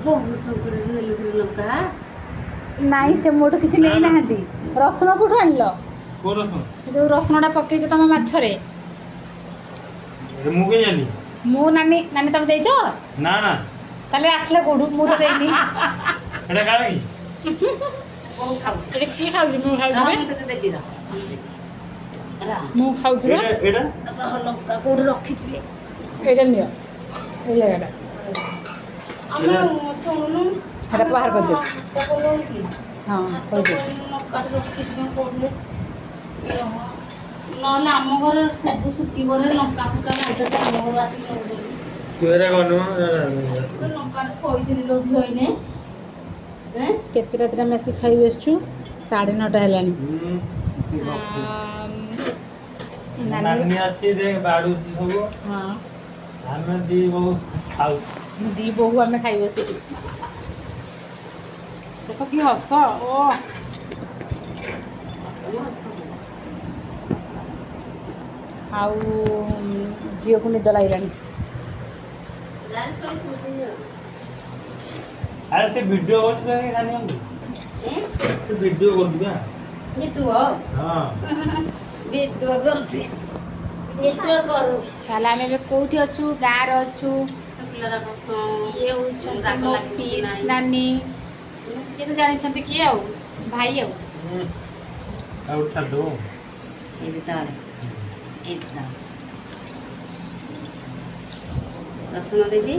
ବହୁ ସବୁରେ ନେଲୁ ଲଙ୍କା ନାଇଁ ସେ ମୋଠୁ କିଛି ନେଇନାହାନ୍ତି। ରସୁଣ କୋଉଠୁ ଆଣିଲ? କୋଉ ରସୁଣ? ଯୋଉ ରସୁଣଟା ପକେଇଛ ତମ ମାଛରେ। ମୁଁ କେହି ଜାଣିନି। ମୁଁ ନାନୀ ନାନୀ ତମେ ଦେଇଛ? ନା ନା ତାହେଲେ ଆସିଲା କୋଉଠୁ? ମୁଁ ତ ଦେଇନି। ଏଟା କାହାର କି? ବହୁ ଖାଉଛି ଏଠି କିଏ ଖାଉଛି? ମୁଁ ଖାଉଛି ବା। ମୁଁ ତତେ ଦେବି ମୁଁ ଖାଉଛି ବା। ଏଇଟା ଲଙ୍କା କୋଉଠି ରଖିଛି ଏଇଟା ନିଅ। ଏଇ ଜାଗାଟା ଆମେ ଶୁଣୁନୁ ହେଟା ବାହାର କରିଦିଅ। କି ହଁ କରିଦିଅ। ଲଙ୍କା ରଖିଛି କୋଉଠି ନହେଲେ ଆମ ଘରେ ସବୁ ଶୁଖିବରେ ଲଙ୍କା ଫୁଙ୍କା ଖାଇଦେଲେ ଆମ ଘର ଆସିକି ନେଉଛନ୍ତି। ତୁ ଏରା କରନୁ ଲଙ୍କା ଥୋଇଥିଲି ଲୋ ଝିଅ ଏଇନେ କେତେ ରାତିରେ ଆମେ ଆସିକି ଖାଇ ବସିଛୁ? 9:30 ହେଲାଣି। ନାନୀ ଅଛି ଦେଖ ବାଡୁଛି ସବୁ। ହଁ ଆମେ ଦି ବୋଉ ଖାଉଛୁ। ଦି ବୋହୂ ଆମେ ଖାଇ ବସିଛୁ। ଦେଖ କି ହସ। ଓ ଆଉ ଝିଅକୁ ନିଦ ଲାଗିଲାଣି। ଆରେ ସେ ଭିଡିଓ କରୁଛୁ ଦେଖ ନାନୀ ସେ ଭିଡିଓ କରୁଛୁ ବା। ହଁ ଭିଡିଓ କରୁଛି ଭିଡିଓ କରୁ ତାହେଲେ ଆମେ ଏବେ କୋଉଠି ଅଛୁ? ଗାଁରେ ଅଛୁ। ଇଏ ହଉଛନ୍ତି ମୋ ପିସ୍ ନାନୀ। କିଏ ତ ଜାଣିଛନ୍ତି କିଏ ଆଉ ଭାଇ ଆଉ। ଆଉ ଛାଡିଦେବୁ। ଏଇଠି ତଳେ ଏଇଠି ତଳେ ରସୁଣ ଦେବି।